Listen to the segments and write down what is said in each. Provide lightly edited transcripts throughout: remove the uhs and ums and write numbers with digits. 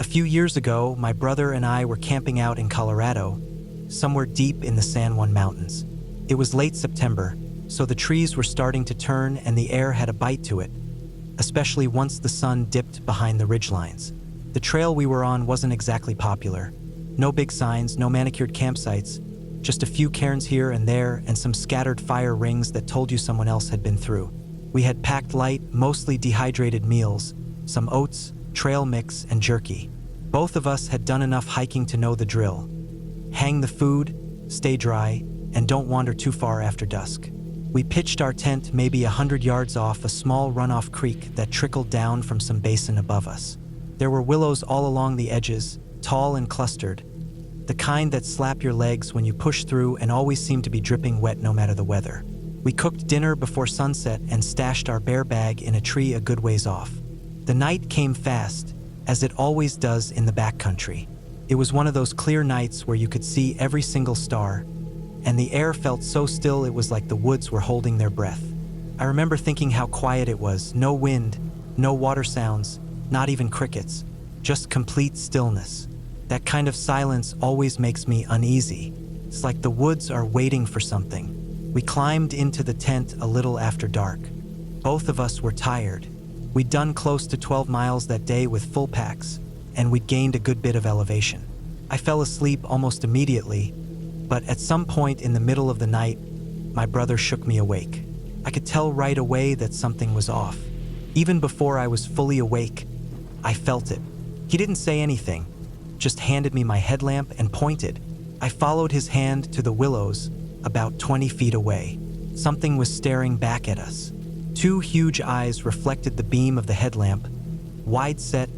A few years ago, my brother and I were camping out in Colorado, somewhere deep in the San Juan Mountains. It was late September, so the trees were starting to turn and the air had a bite to it, especially once the sun dipped behind the ridgelines. The trail we were on wasn't exactly popular. No big signs, no manicured campsites, just a few cairns here and there and some scattered fire rings that told you someone else had been through. We had packed light, mostly dehydrated meals, some oats, trail mix, and jerky. Both of us had done enough hiking to know the drill. Hang the food, stay dry, and don't wander too far after dusk. We pitched our tent maybe 100 yards off a small runoff creek that trickled down from some basin above us. There were willows all along the edges, tall and clustered, the kind that slap your legs when you push through and always seem to be dripping wet no matter the weather. We cooked dinner before sunset and stashed our bear bag in a tree a good ways off. The night came fast, as it always does in the backcountry. It was one of those clear nights where you could see every single star, and the air felt so still it was like the woods were holding their breath. I remember thinking how quiet it was, no wind, no water sounds, not even crickets, just complete stillness. That kind of silence always makes me uneasy. It's like the woods are waiting for something. We climbed into the tent a little after dark. Both of us were tired. We'd done close to 12 miles that day with full packs, and we'd gained a good bit of elevation. I fell asleep almost immediately, but at some point in the middle of the night, my brother shook me awake. I could tell right away that something was off. Even before I was fully awake, I felt it. He didn't say anything, just handed me my headlamp and pointed. I followed his hand to the willows, about 20 feet away. Something was staring back at us. Two huge eyes reflected the beam of the headlamp, wide-set,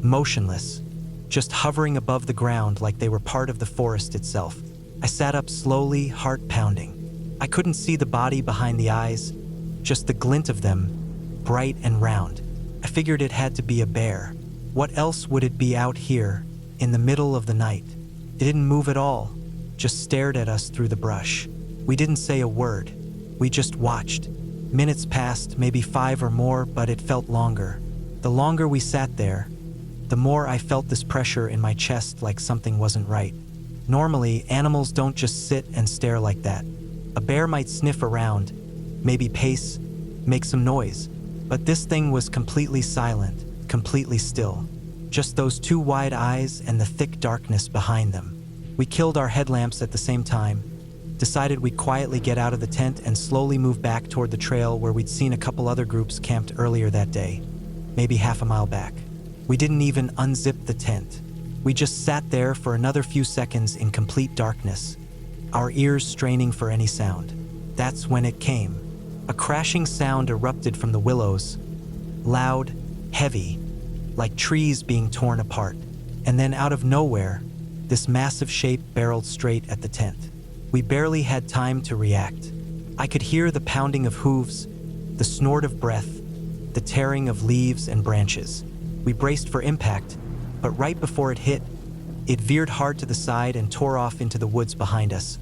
motionless, just hovering above the ground like they were part of the forest itself. I sat up slowly, heart pounding. I couldn't see the body behind the eyes, just the glint of them, bright and round. I figured it had to be a bear. What else would it be out here, in the middle of the night? It didn't move at all, just stared at us through the brush. We didn't say a word. We just watched. Minutes passed, maybe 5 or more, but it felt longer. The longer we sat there, the more I felt this pressure in my chest like something wasn't right. Normally, animals don't just sit and stare like that. A bear might sniff around, maybe pace, make some noise, but this thing was completely silent, completely still. Just those two wide eyes and the thick darkness behind them. We killed our headlamps at the same time, decided we'd quietly get out of the tent and slowly move back toward the trail where we'd seen a couple other groups camped earlier that day, maybe half a mile back. We didn't even unzip the tent. We just sat there for another few seconds in complete darkness, our ears straining for any sound. That's when it came. A crashing sound erupted from the willows, loud, heavy, like trees being torn apart. And then out of nowhere, this massive shape barreled straight at the tent. We barely had time to react. I could hear the pounding of hooves, the snort of breath, the tearing of leaves and branches. We braced for impact, but right before it hit, it veered hard to the side and tore off into the woods behind us,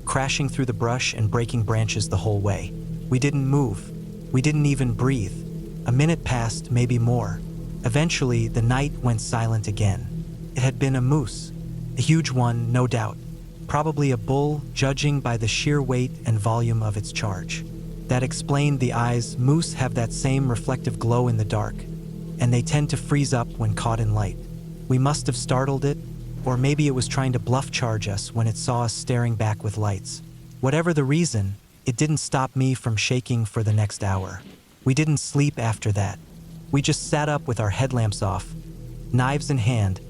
crashing through the brush and breaking branches the whole way. We didn't move. We didn't even breathe. A minute passed, maybe more. Eventually, the night went silent again. It had been a moose, a huge one, no doubt. Probably a bull, judging by the sheer weight and volume of its charge. That explained the eyes. Moose have that same reflective glow in the dark, and they tend to freeze up when caught in light. We must have startled it, or maybe it was trying to bluff charge us when it saw us staring back with lights. Whatever the reason, it didn't stop me from shaking for the next hour. We didn't sleep after that. We just sat up with our headlamps off, knives in hand,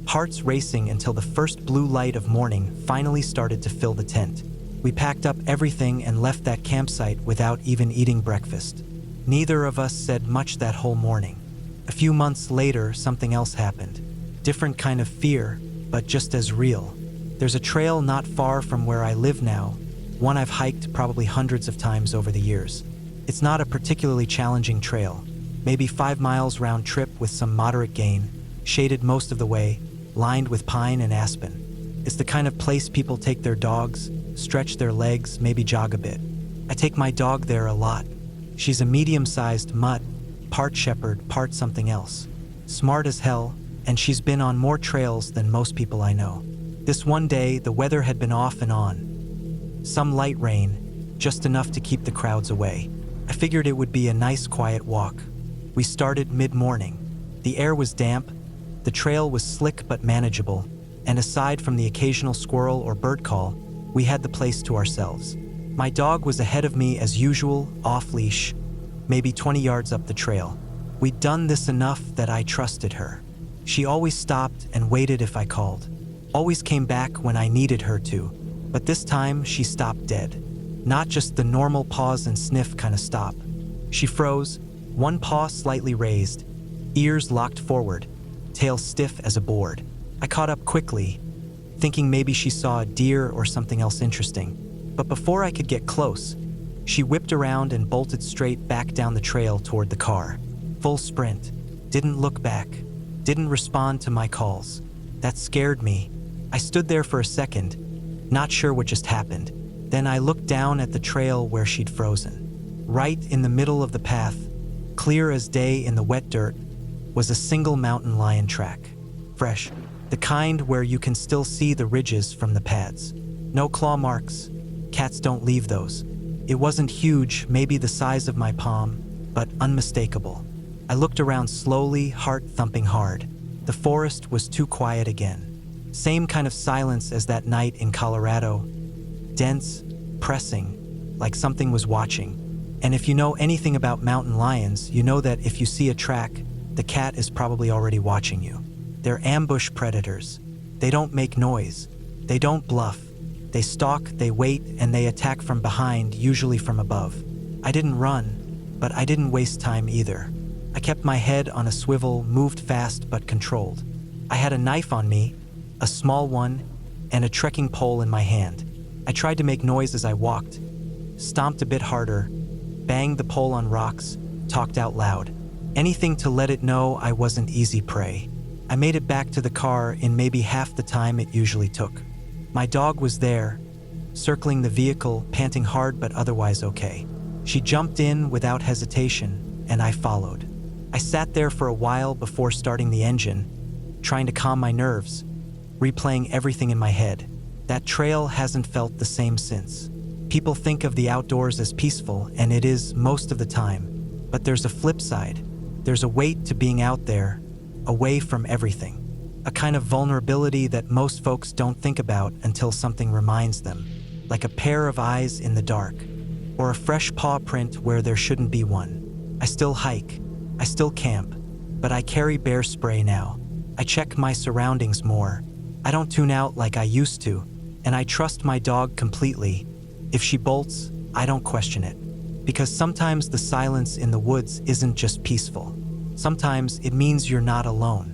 hearts racing until the first blue light of morning finally started to fill the tent. We packed up everything and left that campsite without even eating breakfast. Neither of us said much that whole morning. A few months later, something else happened. Different kind of fear, but just as real. There's a trail not far from where I live now, one I've hiked probably hundreds of times over the years. It's not a particularly challenging trail, maybe 5 miles round trip with some moderate gain, shaded most of the way, lined with pine and aspen. It's the kind of place people take their dogs, stretch their legs, maybe jog a bit. I take my dog there a lot. She's a medium-sized mutt, part shepherd, part something else. Smart as hell, and she's been on more trails than most people I know. This one day, the weather had been off and on. Some light rain, just enough to keep the crowds away. I figured it would be a nice quiet walk. We started mid-morning. The air was damp, the trail was slick but manageable, and aside from the occasional squirrel or bird call, we had the place to ourselves. My dog was ahead of me as usual, off-leash, maybe 20 yards up the trail. We'd done this enough that I trusted her. She always stopped and waited if I called. Always came back when I needed her to, but this time she stopped dead. Not just the normal pause and sniff kind of stop. She froze, one paw slightly raised, ears locked forward, tail stiff as a board. I caught up quickly, thinking maybe she saw a deer or something else interesting. But before I could get close, she whipped around and bolted straight back down the trail toward the car. Full sprint. Didn't look back. Didn't respond to my calls. That scared me. I stood there for a second, not sure what just happened. Then I looked down at the trail where she'd frozen. Right in the middle of the path, clear as day in the wet dirt, was a single mountain lion track. Fresh. The kind where you can still see the ridges from the pads. No claw marks. Cats don't leave those. It wasn't huge, maybe the size of my palm, but unmistakable. I looked around slowly, heart thumping hard. The forest was too quiet again. Same kind of silence as that night in Colorado. Dense, pressing, like something was watching. And if you know anything about mountain lions, you know that if you see a track, the cat is probably already watching you. They're ambush predators. They don't make noise. They don't bluff. They stalk, they wait, and they attack from behind, usually from above. I didn't run, but I didn't waste time either. I kept my head on a swivel, moved fast but controlled. I had a knife on me, a small one, and a trekking pole in my hand. I tried to make noise as I walked, stomped a bit harder, banged the pole on rocks, talked out loud. Anything to let it know I wasn't easy prey. I made it back to the car in maybe half the time it usually took. My dog was there, circling the vehicle, panting hard but otherwise okay. She jumped in without hesitation, and I followed. I sat there for a while before starting the engine, trying to calm my nerves, replaying everything in my head. That trail hasn't felt the same since. People think of the outdoors as peaceful, and it is most of the time. But there's a flip side. There's a weight to being out there, away from everything. A kind of vulnerability that most folks don't think about until something reminds them, like a pair of eyes in the dark, or a fresh paw print where there shouldn't be one. I still hike, I still camp, but I carry bear spray now. I check my surroundings more. I don't tune out like I used to, and I trust my dog completely. If she bolts, I don't question it. Because sometimes the silence in the woods isn't just peaceful. Sometimes it means you're not alone.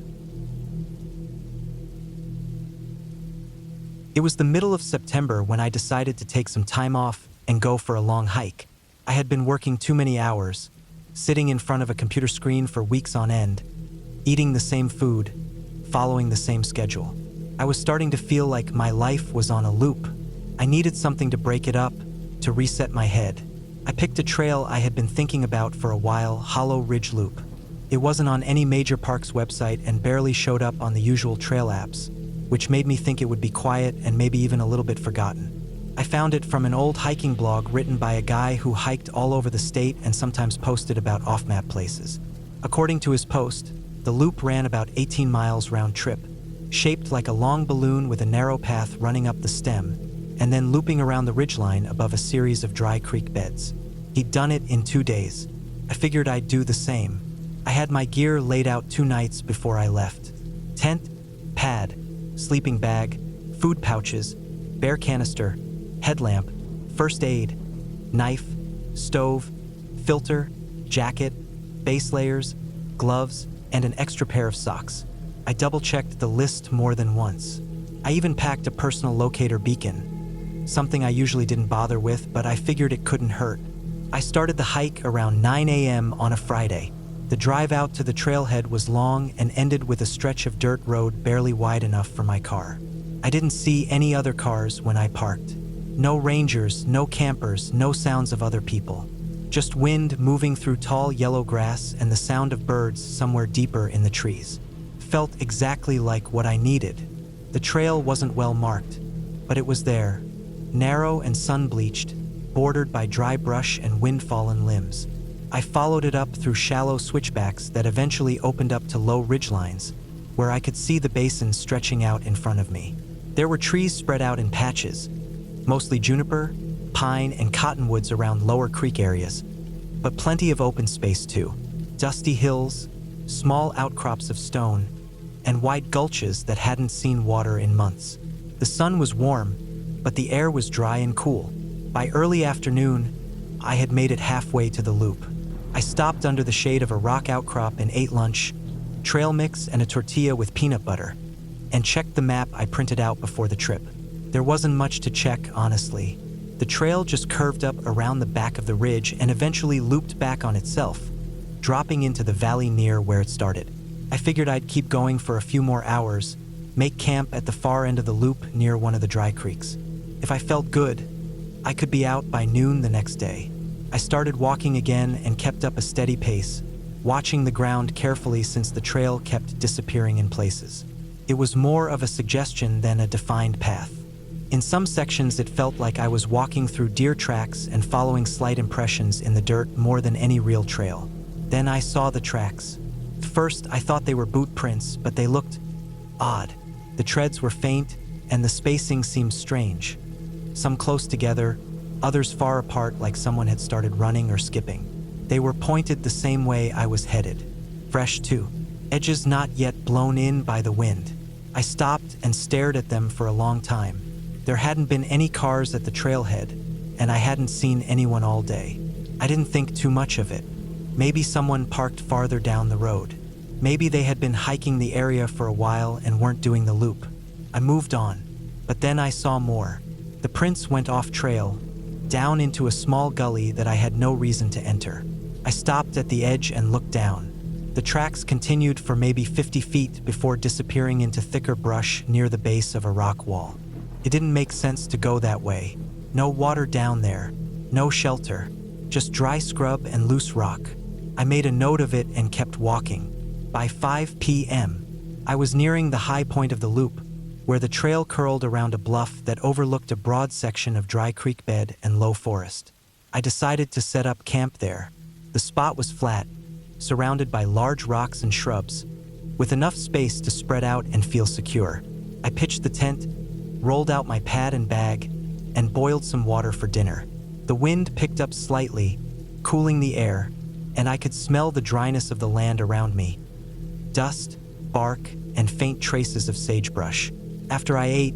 It was the middle of September when I decided to take some time off and go for a long hike. I had been working too many hours, sitting in front of a computer screen for weeks on end, eating the same food, following the same schedule. I was starting to feel like my life was on a loop. I needed something to break it up, to reset my head. I picked a trail I had been thinking about for a while, Hollow Ridge Loop. It wasn't on any major park's website and barely showed up on the usual trail apps, which made me think it would be quiet and maybe even a little bit forgotten. I found it from an old hiking blog written by a guy who hiked all over the state and sometimes posted about off-map places. According to his post, the loop ran about 18 miles round trip, shaped like a long balloon with a narrow path running up the stem, and then looping around the ridgeline above a series of dry creek beds. He'd done it in 2 days. I figured I'd do the same. I had my gear laid out 2 nights before I left. Tent, pad, sleeping bag, food pouches, bear canister, headlamp, first aid, knife, stove, filter, jacket, base layers, gloves, and an extra pair of socks. I double-checked the list more than once. I even packed a personal locator beacon, something I usually didn't bother with, but I figured it couldn't hurt. I started the hike around 9 a.m. on a Friday. The drive out to the trailhead was long and ended with a stretch of dirt road barely wide enough for my car. I didn't see any other cars when I parked. No rangers, no campers, no sounds of other people. Just wind moving through tall yellow grass and the sound of birds somewhere deeper in the trees. felt exactly like what I needed. The trail wasn't well marked, but it was there, narrow and sun-bleached, bordered by dry brush and wind-fallen limbs. I followed it up through shallow switchbacks that eventually opened up to low ridgelines, where I could see the basin stretching out in front of me. There were trees spread out in patches, mostly juniper, pine, and cottonwoods around lower creek areas, but plenty of open space too. Dusty hills, small outcrops of stone, and wide gulches that hadn't seen water in months. The sun was warm, but the air was dry and cool. By early afternoon, I had made it halfway to the loop. I stopped under the shade of a rock outcrop and ate lunch, trail mix and a tortilla with peanut butter, and checked the map I printed out before the trip. There wasn't much to check, honestly. The trail just curved up around the back of the ridge and eventually looped back on itself, dropping into the valley near where it started. I figured I'd keep going for a few more hours, make camp at the far end of the loop near one of the dry creeks. If I felt good, I could be out by noon the next day. I started walking again and kept up a steady pace, watching the ground carefully since the trail kept disappearing in places. It was more of a suggestion than a defined path. In some sections it felt like I was walking through deer tracks and following slight impressions in the dirt more than any real trail. Then I saw the tracks. First I thought they were boot prints, but they looked odd. The treads were faint and the spacing seemed strange. Some close together, others far apart like someone had started running or skipping. They were pointed the same way I was headed. Fresh too, edges not yet blown in by the wind. I stopped and stared at them for a long time. There hadn't been any cars at the trailhead, and I hadn't seen anyone all day. I didn't think too much of it. Maybe someone parked farther down the road. Maybe they had been hiking the area for a while and weren't doing the loop. I moved on, but then I saw more. The prints went off trail, down into a small gully that I had no reason to enter. I stopped at the edge and looked down. The tracks continued for maybe 50 feet before disappearing into thicker brush near the base of a rock wall. It didn't make sense to go that way. No water down there, no shelter, just dry scrub and loose rock. I made a note of it and kept walking. By 5 p.m., I was nearing the high point of the loop, where the trail curled around a bluff that overlooked a broad section of dry creek bed and low forest. I decided to set up camp there. The spot was flat, surrounded by large rocks and shrubs, with enough space to spread out and feel secure. I pitched the tent, rolled out my pad and bag, and boiled some water for dinner. The wind picked up slightly, cooling the air, and I could smell the dryness of the land around me. Dust, bark, and faint traces of sagebrush. After I ate,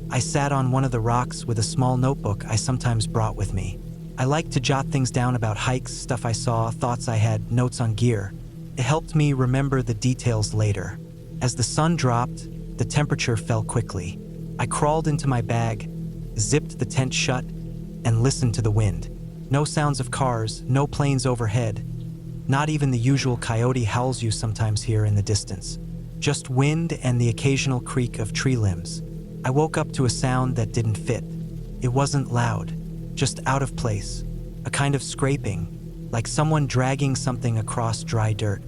I sat on one of the rocks with a small notebook I sometimes brought with me. I liked to jot things down about hikes, stuff I saw, thoughts I had, notes on gear. It helped me remember the details later. As the sun dropped, the temperature fell quickly. I crawled into my bag, zipped the tent shut, and listened to the wind. No sounds of cars, no planes overhead, not even the usual coyote howls you sometimes hear in the distance. Just wind and the occasional creak of tree limbs. I woke up to a sound that didn't fit. It wasn't loud, just out of place, a kind of scraping, like someone dragging something across dry dirt.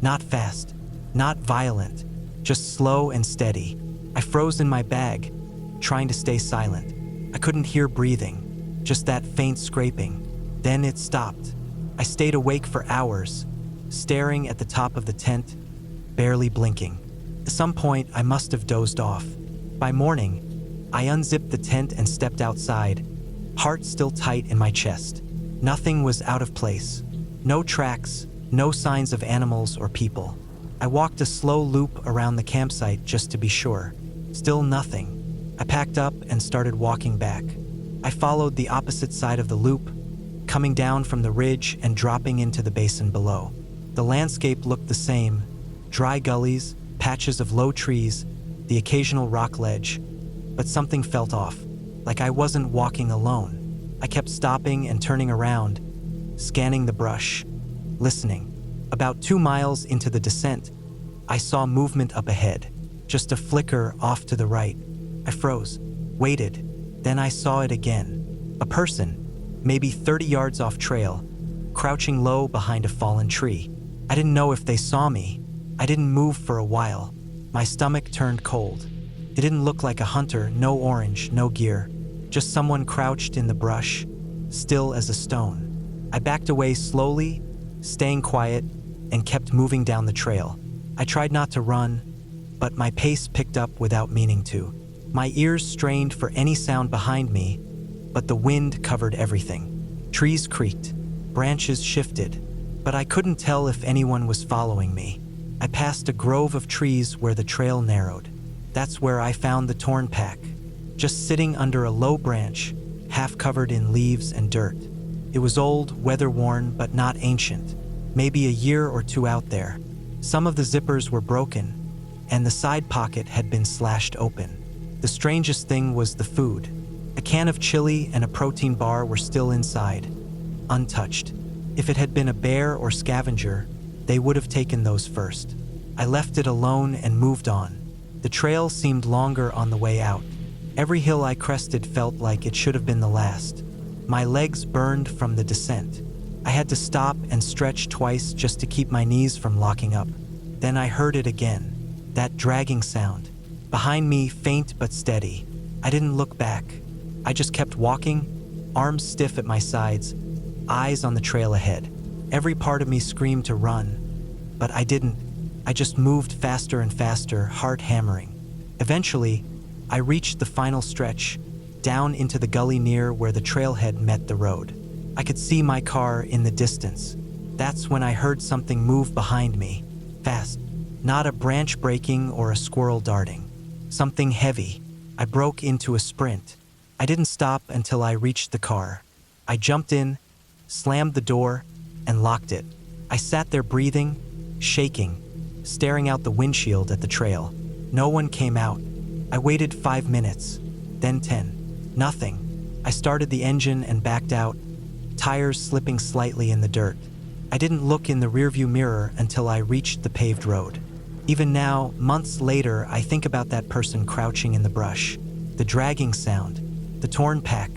Not fast, not violent, just slow and steady. I froze in my bag, trying to stay silent. I couldn't hear breathing, just that faint scraping. Then it stopped. I stayed awake for hours, staring at the top of the tent, barely blinking. At some point, I must have dozed off. By morning, I unzipped the tent and stepped outside, heart still tight in my chest. Nothing was out of place. No tracks, no signs of animals or people. I walked a slow loop around the campsite just to be sure. Still nothing. I packed up and started walking back. I followed the opposite side of the loop, coming down from the ridge and dropping into the basin below. The landscape looked the same: dry gullies, patches of low trees, the occasional rock ledge. But something felt off, like I wasn't walking alone. I kept stopping and turning around, scanning the brush, listening. About 2 miles into the descent, I saw movement up ahead, just a flicker off to the right. I froze, waited, then I saw it again. A person, maybe 30 yards off trail, crouching low behind a fallen tree. I didn't know if they saw me. I didn't move for a while. My stomach turned cold. It didn't look like a hunter, no orange, no gear. Just someone crouched in the brush, still as a stone. I backed away slowly, staying quiet, and kept moving down the trail. I tried not to run, but my pace picked up without meaning to. My ears strained for any sound behind me, but the wind covered everything. Trees creaked, branches shifted, but I couldn't tell if anyone was following me. I passed a grove of trees where the trail narrowed. That's where I found the torn pack, just sitting under a low branch, half covered in leaves and dirt. It was old, weather-worn, but not ancient, maybe a year or two out there. Some of the zippers were broken, and the side pocket had been slashed open. The strangest thing was the food. A can of chili and a protein bar were still inside, untouched. If it had been a bear or scavenger, they would have taken those first. I left it alone and moved on. The trail seemed longer on the way out. Every hill I crested felt like it should have been the last. My legs burned from the descent. I had to stop and stretch twice just to keep my knees from locking up. Then I heard it again, that dragging sound. Behind me, faint but steady. I didn't look back. I just kept walking, arms stiff at my sides, eyes on the trail ahead. Every part of me screamed to run, but I didn't. I just moved faster and faster, heart hammering. Eventually, I reached the final stretch, down into the gully near where the trailhead met the road. I could see my car in the distance. That's when I heard something move behind me, fast. Not a branch breaking or a squirrel darting. Something heavy. I broke into a sprint. I didn't stop until I reached the car. I jumped in, slammed the door, and locked it. I sat there breathing, shaking, staring out the windshield at the trail. No one came out. I waited 5 minutes, then 10. Nothing. I started the engine and backed out, tires slipping slightly in the dirt. I didn't look in the rearview mirror until I reached the paved road. Even now, months later, I think about that person crouching in the brush. The dragging sound, the torn pack,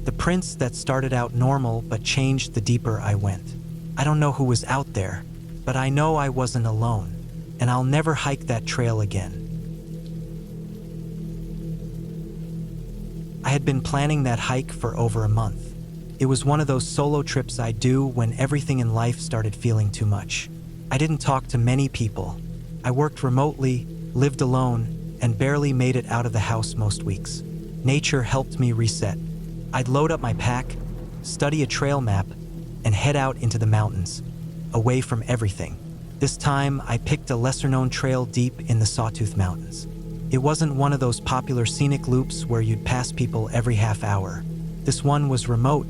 the prints that started out normal but changed the deeper I went. I don't know who was out there, but I know I wasn't alone, and I'll never hike that trail again. I had been planning that hike for over a month. It was one of those solo trips I do when everything in life started feeling too much. I didn't talk to many people. I worked remotely, lived alone, and barely made it out of the house most weeks. Nature helped me reset. I'd load up my pack, study a trail map, and head out into the mountains, away from everything. This time, I picked a lesser-known trail deep in the Sawtooth Mountains. It wasn't one of those popular scenic loops where you'd pass people every half hour. This one was remote,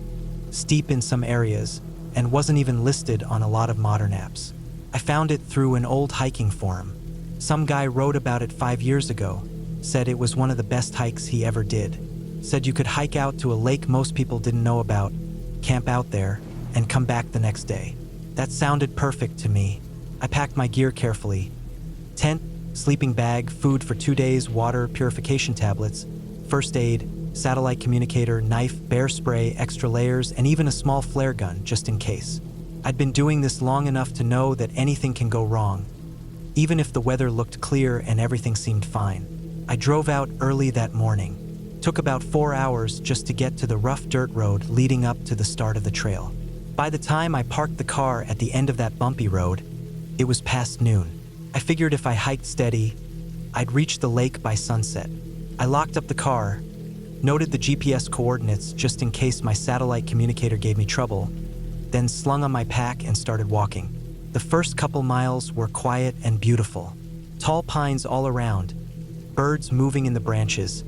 steep in some areas, and wasn't even listed on a lot of modern apps. I found it through an old hiking forum. Some guy wrote about it 5 years ago, said it was one of the best hikes he ever did. Said you could hike out to a lake most people didn't know about, camp out there, and come back the next day. That sounded perfect to me. I packed my gear carefully. Tent, sleeping bag, food for 2 days, water, purification tablets, first aid, satellite communicator, knife, bear spray, extra layers, and even a small flare gun, just in case. I'd been doing this long enough to know that anything can go wrong, even if the weather looked clear and everything seemed fine. I drove out early that morning. Took about 4 hours just to get to the rough dirt road leading up to the start of the trail. By the time I parked the car at the end of that bumpy road, it was past noon. I figured if I hiked steady, I'd reach the lake by sunset. I locked up the car, noted the GPS coordinates just in case my satellite communicator gave me trouble, then slung on my pack and started walking. The first couple miles were quiet and beautiful. Tall pines all around, birds moving in the branches,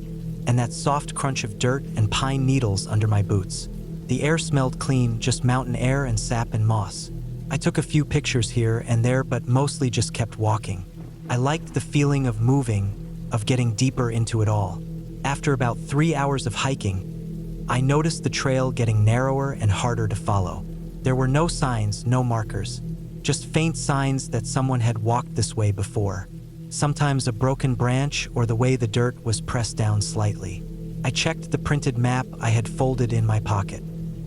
and that soft crunch of dirt and pine needles under my boots. The air smelled clean, just mountain air and sap and moss. I took a few pictures here and there, but mostly just kept walking. I liked the feeling of moving, of getting deeper into it all. After about 3 hours of hiking, I noticed the trail getting narrower and harder to follow. There were no signs, no markers, just faint signs that someone had walked this way before. Sometimes a broken branch or the way the dirt was pressed down slightly. I checked the printed map I had folded in my pocket.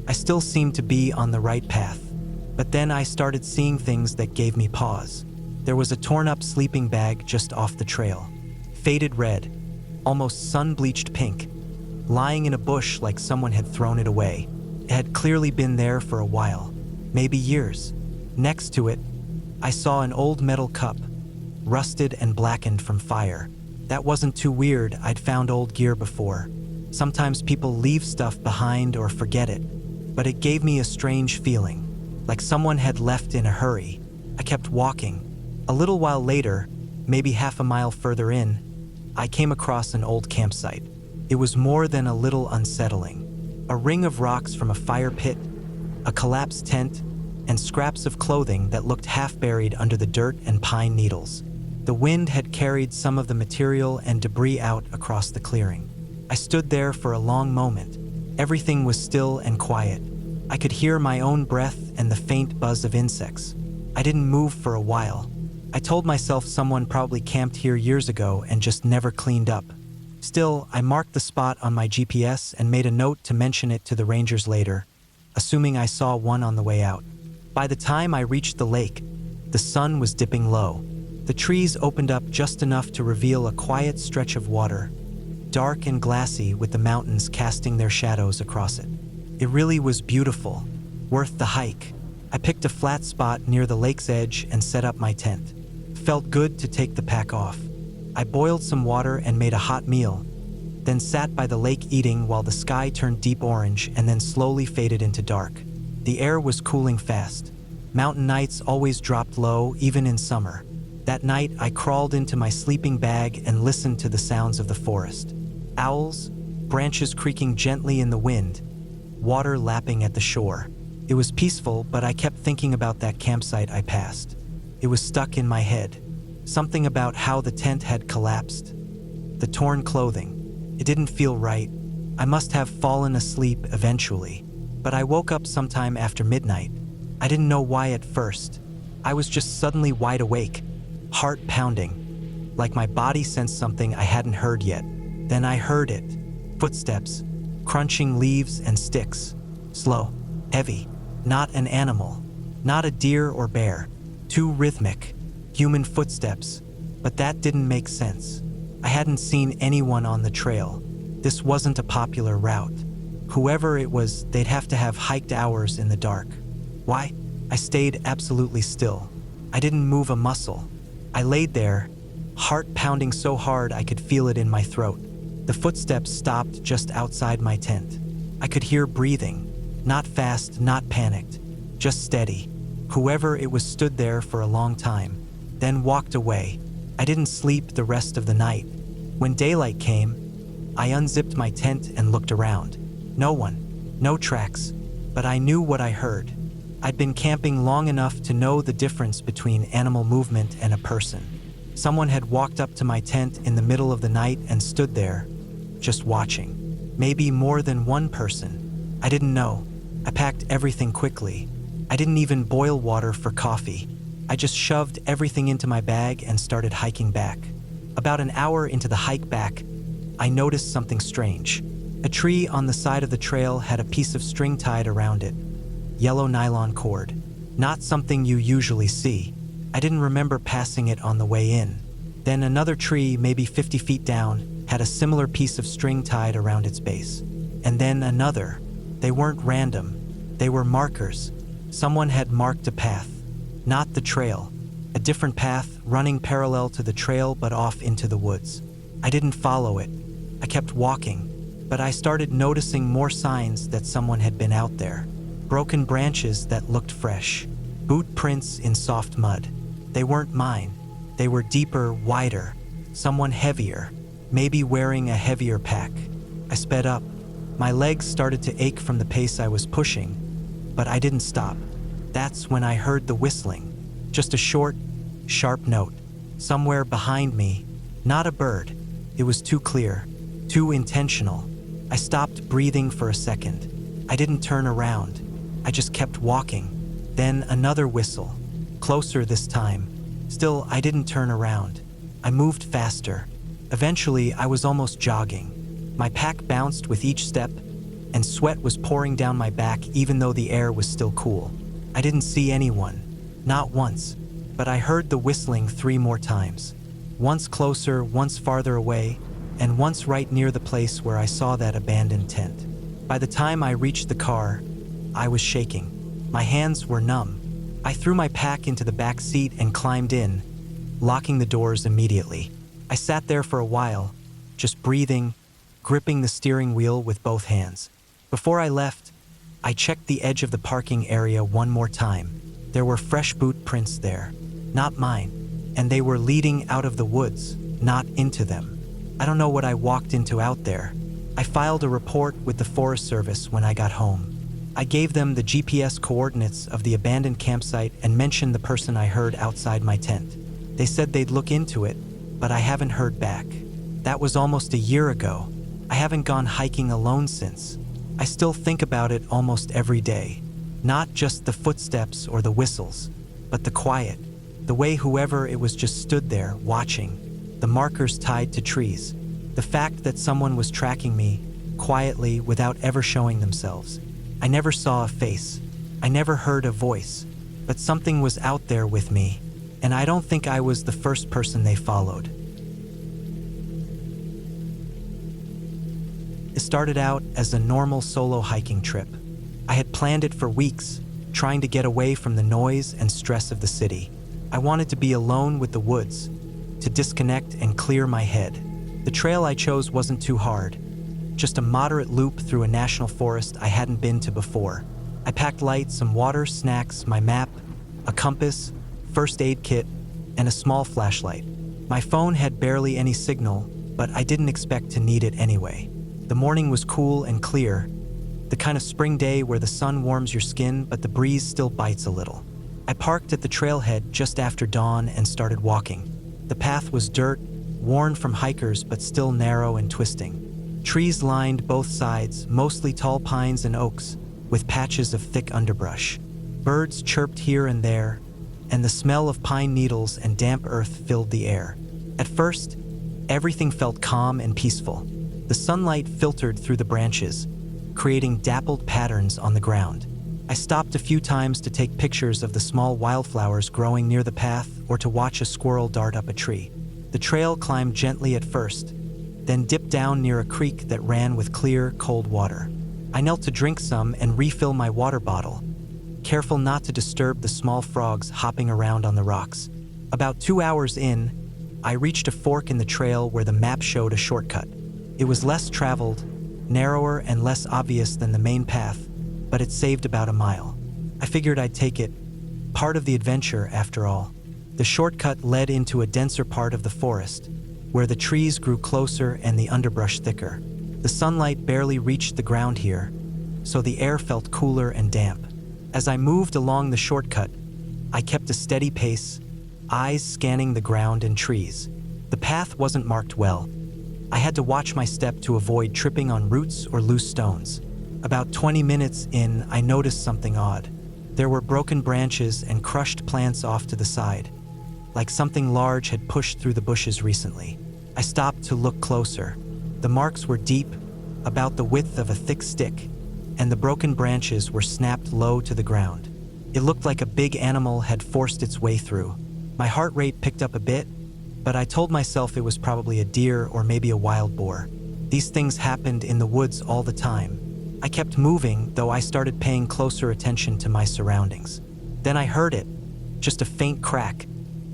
I still seemed to be on the right path, but then I started seeing things that gave me pause. There was a torn-up sleeping bag just off the trail. Faded red, almost sun-bleached pink, lying in a bush like someone had thrown it away. It had clearly been there for a while, maybe years. Next to it, I saw an old metal cup, rusted and blackened from fire. That wasn't too weird. I'd found old gear before. Sometimes people leave stuff behind or forget it, but it gave me a strange feeling, like someone had left in a hurry. I kept walking. A little while later, maybe half a mile further in, I came across an old campsite. It was more than a little unsettling. A ring of rocks from a fire pit, a collapsed tent, and scraps of clothing that looked half buried under the dirt and pine needles. The wind had carried some of the material and debris out across the clearing. I stood there for a long moment. Everything was still and quiet. I could hear my own breath and the faint buzz of insects. I didn't move for a while. I told myself someone probably camped here years ago and just never cleaned up. Still, I marked the spot on my GPS and made a note to mention it to the rangers later, assuming I saw one on the way out. By the time I reached the lake, the sun was dipping low. The trees opened up just enough to reveal a quiet stretch of water, dark and glassy with the mountains casting their shadows across it. It really was beautiful, worth the hike. I picked a flat spot near the lake's edge and set up my tent. Felt good to take the pack off. I boiled some water and made a hot meal, then sat by the lake eating while the sky turned deep orange and then slowly faded into dark. The air was cooling fast. Mountain nights always dropped low, even in summer. That night, I crawled into my sleeping bag and listened to the sounds of the forest. Owls, branches creaking gently in the wind, water lapping at the shore. It was peaceful, but I kept thinking about that campsite I passed. It was stuck in my head. Something about how the tent had collapsed. The torn clothing. It didn't feel right. I must have fallen asleep eventually. But I woke up sometime after midnight. I didn't know why at first. I was just suddenly wide awake, heart pounding, like my body sensed something I hadn't heard yet. Then I heard it. Footsteps, crunching leaves and sticks. Slow, heavy, not an animal, not a deer or bear. Too rhythmic, human footsteps, but that didn't make sense. I hadn't seen anyone on the trail. This wasn't a popular route. Whoever it was, they'd have to have hiked hours in the dark. Why? I stayed absolutely still. I didn't move a muscle. I laid there, heart pounding so hard I could feel it in my throat. The footsteps stopped just outside my tent. I could hear breathing, not fast, not panicked, just steady. Whoever it was stood there for a long time, then walked away. I didn't sleep the rest of the night. When daylight came, I unzipped my tent and looked around. No one, no tracks, but I knew what I heard. I'd been camping long enough to know the difference between animal movement and a person. Someone had walked up to my tent in the middle of the night and stood there, just watching. Maybe more than one person. I didn't know. I packed everything quickly. I didn't even boil water for coffee. I just shoved everything into my bag and started hiking back. About an hour into the hike back, I noticed something strange. A tree on the side of the trail had a piece of string tied around it. Yellow nylon cord. Not something you usually see. I didn't remember passing it on the way in. Then another tree, maybe 50 feet down, had a similar piece of string tied around its base. And then another. They weren't random. They were markers. Someone had marked a path. Not the trail. A different path running parallel to the trail but off into the woods. I didn't follow it. I kept walking, but I started noticing more signs that someone had been out there. Broken branches that looked fresh. Boot prints in soft mud. They weren't mine. They were deeper, wider. Someone heavier, maybe wearing a heavier pack. I sped up. My legs started to ache from the pace I was pushing, but I didn't stop. That's when I heard the whistling. Just a short, sharp note. Somewhere behind me. Not a bird. It was too clear, too intentional. I stopped breathing for a second. I didn't turn around. I just kept walking. Then another whistle. Closer this time. Still, I didn't turn around. I moved faster. Eventually, I was almost jogging. My pack bounced with each step, and sweat was pouring down my back even though the air was still cool. I didn't see anyone. Not once. but I heard the whistling 3 more times. Once closer, once farther away, and once right near the place where I saw that abandoned tent. By the time I reached the car, I was shaking. My hands were numb. I threw my pack into the back seat and climbed in, locking the doors immediately. I sat there for a while, just breathing, gripping the steering wheel with both hands. Before I left, I checked the edge of the parking area one more time. There were fresh boot prints there, not mine, and they were leading out of the woods, not into them. I don't know what I walked into out there. I filed a report with the Forest Service when I got home. I gave them the GPS coordinates of the abandoned campsite and mentioned the person I heard outside my tent. They said they'd look into it, but I haven't heard back. That was almost a year ago. I haven't gone hiking alone since. I still think about it almost every day. Not just the footsteps or the whistles, but the quiet. The way whoever it was just stood there, watching. The markers tied to trees. The fact that someone was tracking me, quietly, without ever showing themselves. I never saw a face. I never heard a voice. But something was out there with me, and I don't think I was the first person they followed. It started out as a normal solo hiking trip. I had planned it for weeks, trying to get away from the noise and stress of the city. I wanted to be alone with the woods, to disconnect and clear my head. The trail I chose wasn't too hard, just a moderate loop through a national forest I hadn't been to before. I packed light, some water, snacks, my map, a compass, first aid kit, and a small flashlight. My phone had barely any signal, but I didn't expect to need it anyway. The morning was cool and clear, the kind of spring day where the sun warms your skin but the breeze still bites a little. I parked at the trailhead just after dawn and started walking. The path was dirt, worn from hikers but still narrow and twisting. Trees lined both sides, mostly tall pines and oaks, with patches of thick underbrush. Birds chirped here and there, and the smell of pine needles and damp earth filled the air. At first, everything felt calm and peaceful. The sunlight filtered through the branches, creating dappled patterns on the ground. I stopped a few times to take pictures of the small wildflowers growing near the path or to watch a squirrel dart up a tree. The trail climbed gently at first, then dipped down near a creek that ran with clear, cold water. I knelt to drink some and refill my water bottle, careful not to disturb the small frogs hopping around on the rocks. About 2 hours in, I reached a fork in the trail where the map showed a shortcut. It was less traveled, narrower and less obvious than the main path, but it saved about a mile. I figured I'd take it, part of the adventure after all. The shortcut led into a denser part of the forest, where the trees grew closer and the underbrush thicker. The sunlight barely reached the ground here, so the air felt cooler and damp. As I moved along the shortcut, I kept a steady pace, eyes scanning the ground and trees. The path wasn't marked well. I had to watch my step to avoid tripping on roots or loose stones. About 20 minutes in, I noticed something odd. There were broken branches and crushed plants off to the side, like something large had pushed through the bushes recently. I stopped to look closer. The marks were deep, about the width of a thick stick, and the broken branches were snapped low to the ground. It looked like a big animal had forced its way through. My heart rate picked up a bit, but I told myself it was probably a deer or maybe a wild boar. These things happened in the woods all the time. I kept moving, though I started paying closer attention to my surroundings. Then I heard it, just a faint crack,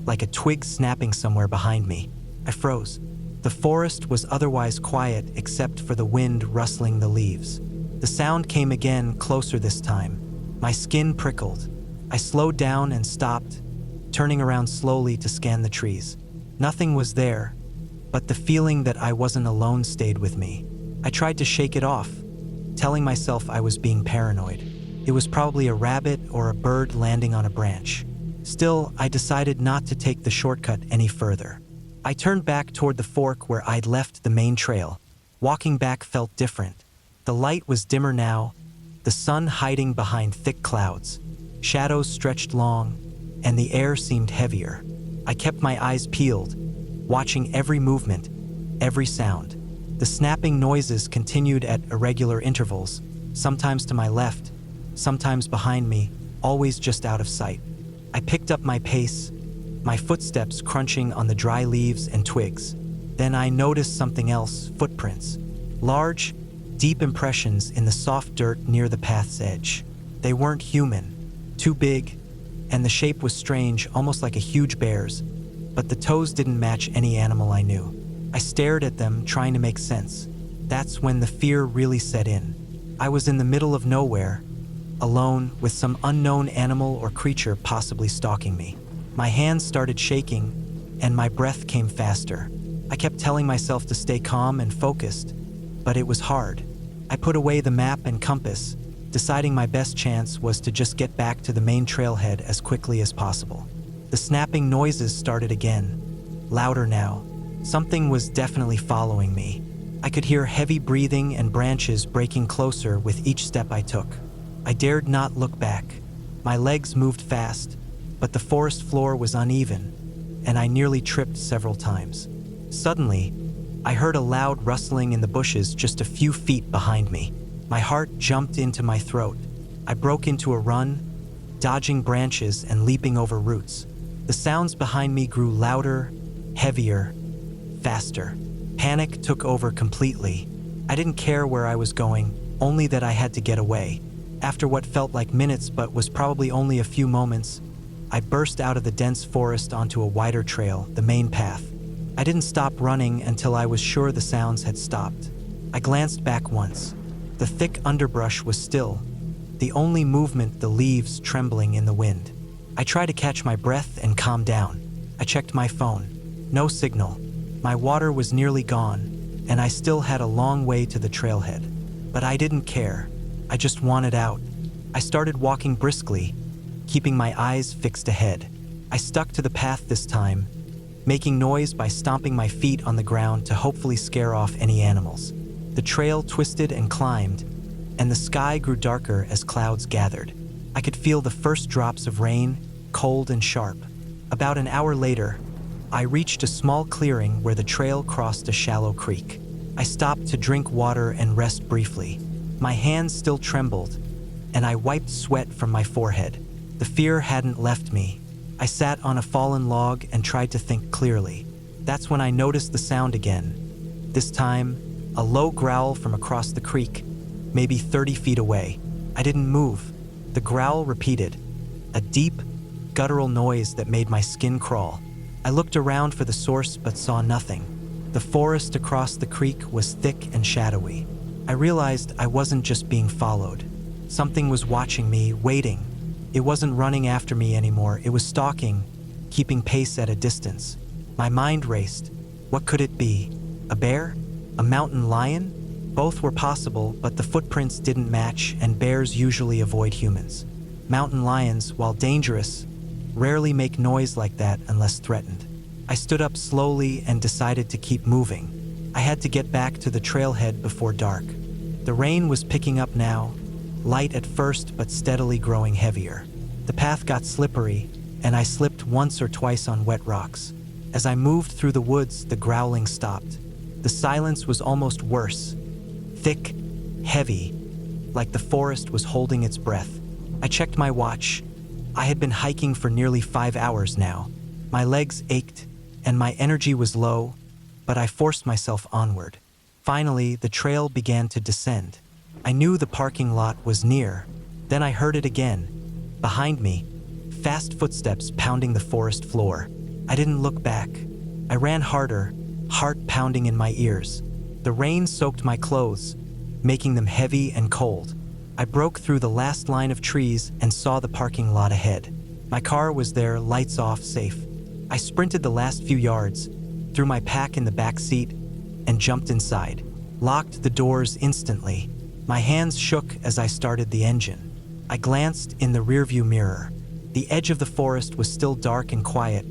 like a twig snapping somewhere behind me. I froze. The forest was otherwise quiet except for the wind rustling the leaves. The sound came again, closer this time. My skin prickled. I slowed down and stopped, turning around slowly to scan the trees. Nothing was there, but the feeling that I wasn't alone stayed with me. I tried to shake it off, telling myself I was being paranoid. It was probably a rabbit or a bird landing on a branch. Still, I decided not to take the shortcut any further. I turned back toward the fork where I'd left the main trail. Walking back felt different. The light was dimmer now, the sun hiding behind thick clouds. Shadows stretched long, and the air seemed heavier. I kept my eyes peeled, watching every movement, every sound. The snapping noises continued at irregular intervals, sometimes to my left, sometimes behind me, always just out of sight. I picked up my pace, my footsteps crunching on the dry leaves and twigs. Then I noticed something else, footprints. Large, deep impressions in the soft dirt near the path's edge. They weren't human, too big, and the shape was strange, almost like a huge bear's, but the toes didn't match any animal I knew. I stared at them, trying to make sense. That's when the fear really set in. I was in the middle of nowhere, alone, with some unknown animal or creature possibly stalking me. My hands started shaking, and my breath came faster. I kept telling myself to stay calm and focused, but it was hard. I put away the map and compass, deciding my best chance was to just get back to the main trailhead as quickly as possible. The snapping noises started again, louder now. Something was definitely following me. I could hear heavy breathing and branches breaking closer with each step I took. I dared not look back. My legs moved fast, but the forest floor was uneven, and I nearly tripped several times. Suddenly, I heard a loud rustling in the bushes just a few feet behind me. My heart jumped into my throat. I broke into a run, dodging branches and leaping over roots. The sounds behind me grew louder, heavier, faster. Panic took over completely. I didn't care where I was going, only that I had to get away. After what felt like minutes but was probably only a few moments, I burst out of the dense forest onto a wider trail, the main path. I didn't stop running until I was sure the sounds had stopped. I glanced back once. The thick underbrush was still, the only movement the leaves trembling in the wind. I tried to catch my breath and calm down. I checked my phone. No signal. My water was nearly gone, and I still had a long way to the trailhead. But I didn't care. I just wanted out. I started walking briskly, keeping my eyes fixed ahead. I stuck to the path this time, making noise by stomping my feet on the ground to hopefully scare off any animals. The trail twisted and climbed, and the sky grew darker as clouds gathered. I could feel the first drops of rain, cold and sharp. About an hour later, I reached a small clearing where the trail crossed a shallow creek. I stopped to drink water and rest briefly. My hands still trembled, and I wiped sweat from my forehead. The fear hadn't left me. I sat on a fallen log and tried to think clearly. That's when I noticed the sound again. This time, a low growl from across the creek, maybe 30 feet away. I didn't move. The growl repeated, a deep, guttural noise that made my skin crawl. I looked around for the source but saw nothing. The forest across the creek was thick and shadowy. I realized I wasn't just being followed. Something was watching me, waiting. It wasn't running after me anymore. It was stalking, keeping pace at a distance. My mind raced. What could it be? A bear? A mountain lion? Both were possible, but the footprints didn't match, and bears usually avoid humans. Mountain lions, while dangerous, rarely make noise like that unless threatened. I stood up slowly and decided to keep moving. I had to get back to the trailhead before dark. The rain was picking up now, light at first but steadily growing heavier. The path got slippery, and I slipped once or twice on wet rocks. As I moved through the woods, the growling stopped. The silence was almost worse, thick, heavy, like the forest was holding its breath. I checked my watch. I had been hiking for nearly 5 hours now. My legs ached, and my energy was low, but I forced myself onward. Finally, the trail began to descend. I knew the parking lot was near. Then I heard it again. Behind me, fast footsteps pounding the forest floor. I didn't look back. I ran harder, heart pounding in my ears. The rain soaked my clothes, making them heavy and cold. I broke through the last line of trees and saw the parking lot ahead. My car was there, lights off, safe. I sprinted the last few yards, threw my pack in the back seat, and jumped inside. Locked the doors instantly. My hands shook as I started the engine. I glanced in the rearview mirror. The edge of the forest was still dark and quiet,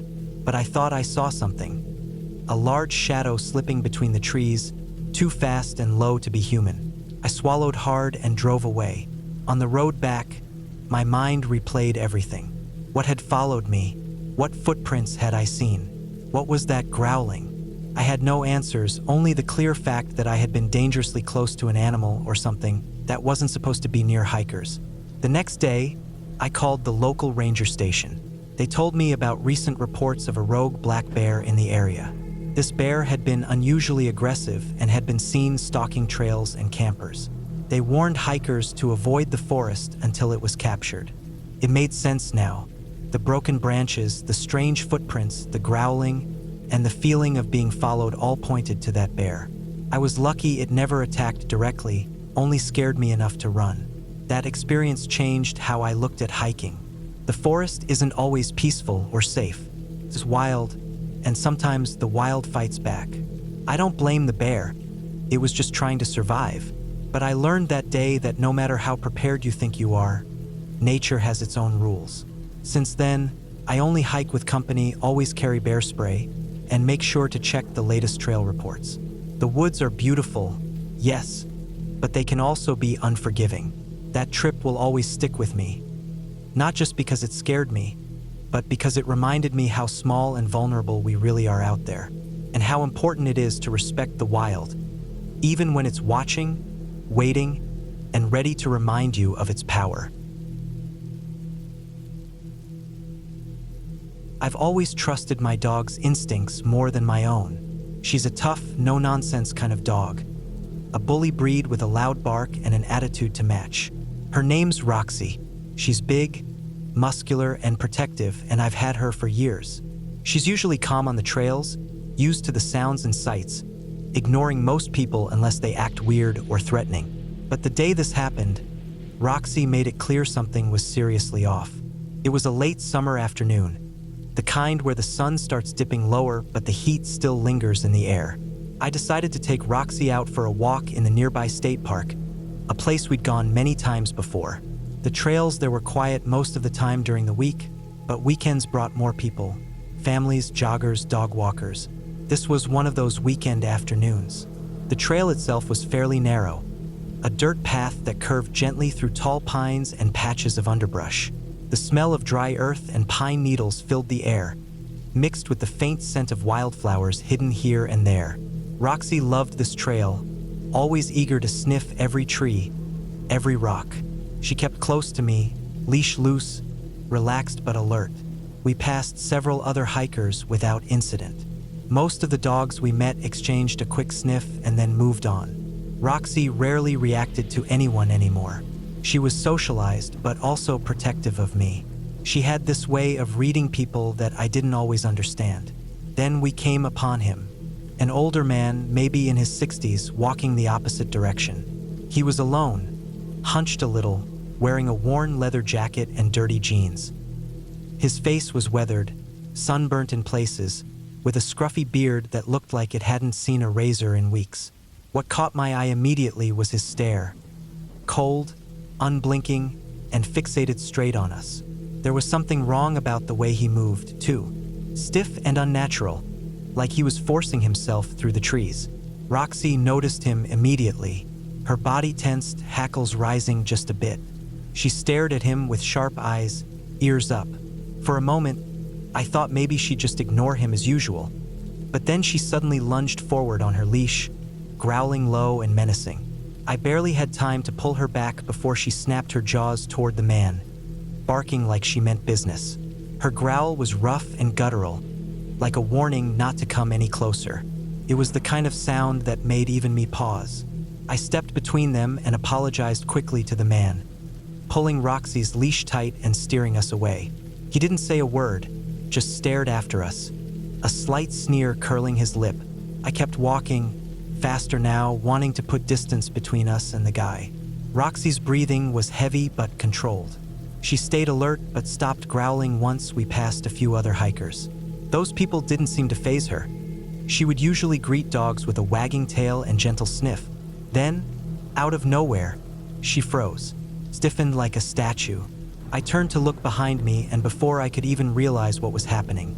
but I thought I saw something. A large shadow slipping between the trees, too fast and low to be human. I swallowed hard and drove away. On the road back, my mind replayed everything. What had followed me? What footprints had I seen? What was that growling? I had no answers, only the clear fact that I had been dangerously close to an animal or something that wasn't supposed to be near hikers. The next day, I called the local ranger station. They told me about recent reports of a rogue black bear in the area. This bear had been unusually aggressive and had been seen stalking trails and campers. They warned hikers to avoid the forest until it was captured. It made sense now. The broken branches, the strange footprints, the growling, and the feeling of being followed all pointed to that bear. I was lucky it never attacked directly, only scared me enough to run. That experience changed how I looked at hiking. The forest isn't always peaceful or safe. It's wild, and sometimes the wild fights back. I don't blame the bear. It was just trying to survive. But I learned that day that no matter how prepared you think you are, nature has its own rules. Since then, I only hike with company, always carry bear spray, and make sure to check the latest trail reports. The woods are beautiful, yes, but they can also be unforgiving. That trip will always stick with me. Not just because it scared me, but because it reminded me how small and vulnerable we really are out there, and how important it is to respect the wild, even when it's watching, waiting, and ready to remind you of its power. I've always trusted my dog's instincts more than my own. She's a tough, no-nonsense kind of dog, a bully breed with a loud bark and an attitude to match. Her name's Roxy. She's big, muscular, and protective, and I've had her for years. She's usually calm on the trails, used to the sounds and sights, ignoring most people unless they act weird or threatening. But the day this happened, Roxy made it clear something was seriously off. It was a late summer afternoon, the kind where the sun starts dipping lower but the heat still lingers in the air. I decided to take Roxy out for a walk in the nearby state park, a place we'd gone many times before. The trails there were quiet most of the time during the week, but weekends brought more people, families, joggers, dog walkers. This was one of those weekend afternoons. The trail itself was fairly narrow, a dirt path that curved gently through tall pines and patches of underbrush. The smell of dry earth and pine needles filled the air, mixed with the faint scent of wildflowers hidden here and there. Roxy loved this trail, always eager to sniff every tree, every rock. She kept close to me, leash loose, relaxed but alert. We passed several other hikers without incident. Most of the dogs we met exchanged a quick sniff and then moved on. Roxy rarely reacted to anyone anymore. She was socialized, but also protective of me. She had this way of reading people that I didn't always understand. Then we came upon him, an older man, maybe in his 60s, walking the opposite direction. He was alone, hunched a little, wearing a worn leather jacket and dirty jeans. His face was weathered, sunburnt in places, with a scruffy beard that looked like it hadn't seen a razor in weeks. What caught my eye immediately was his stare. Cold, unblinking, and fixated straight on us. There was something wrong about the way he moved, too. Stiff and unnatural, like he was forcing himself through the trees. Roxy noticed him immediately, her body tensed, hackles rising just a bit. She stared at him with sharp eyes, ears up. For a moment, I thought maybe she'd just ignore him as usual. But then she suddenly lunged forward on her leash, growling low and menacing. I barely had time to pull her back before she snapped her jaws toward the man, barking like she meant business. Her growl was rough and guttural, like a warning not to come any closer. It was the kind of sound that made even me pause. I stepped between them and apologized quickly to the man, pulling Roxy's leash tight and steering us away. He didn't say a word, just stared after us, a slight sneer curling his lip. I kept walking, faster now, wanting to put distance between us and the guy. Roxy's breathing was heavy but controlled. She stayed alert but stopped growling once we passed a few other hikers. Those people didn't seem to faze her. She would usually greet dogs with a wagging tail and gentle sniff. Then, out of nowhere, she froze, stiffened like a statue. I turned to look behind me, and before I could even realize what was happening,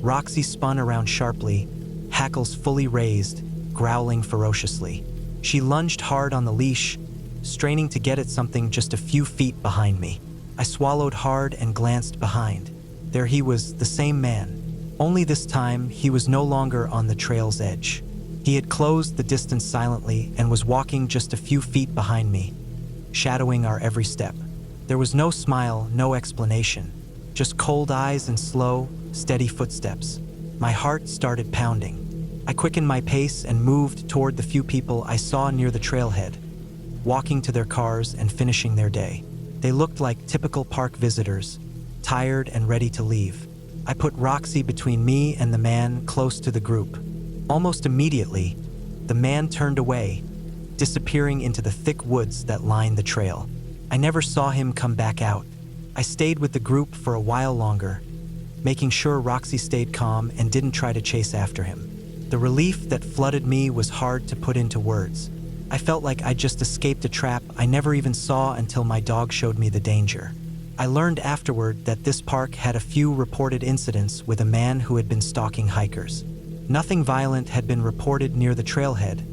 Roxy spun around sharply, hackles fully raised, growling ferociously. She lunged hard on the leash, straining to get at something just a few feet behind me. I swallowed hard and glanced behind. There he was, the same man. Only this time, he was no longer on the trail's edge. He had closed the distance silently and was walking just a few feet behind me, shadowing our every step. There was no smile, no explanation, Just cold eyes and slow, steady footsteps. My heart started pounding. I quickened my pace and moved toward the few people I saw near the trailhead, walking to their cars and finishing their day. They looked like typical park visitors, tired and ready to leave. I put Roxy between me and the man close to the group. Almost immediately, the man turned away, disappearing into the thick woods that lined the trail. I never saw him come back out. I stayed with the group for a while longer, making sure Roxy stayed calm and didn't try to chase after him. The relief that flooded me was hard to put into words. I felt like I'd just escaped a trap I never even saw until my dog showed me the danger. I learned afterward that this park had a few reported incidents with a man who had been stalking hikers. Nothing violent had been reported near the trailhead,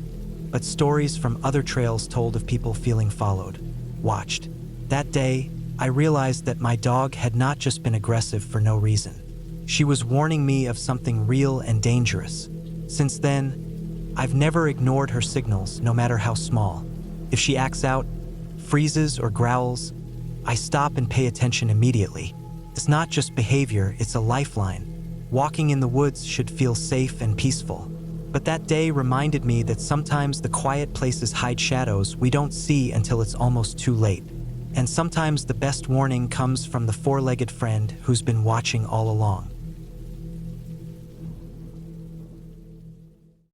but stories from other trails told of people feeling followed, watched. That day, I realized that my dog had not just been aggressive for no reason. She was warning me of something real and dangerous. Since then, I've never ignored her signals, no matter how small. If she acts out, freezes, or growls, I stop and pay attention immediately. It's not just behavior, it's a lifeline. Walking in the woods should feel safe and peaceful. But that day reminded me that sometimes the quiet places hide shadows we don't see until it's almost too late. And sometimes the best warning comes from the four-legged friend who's been watching all along.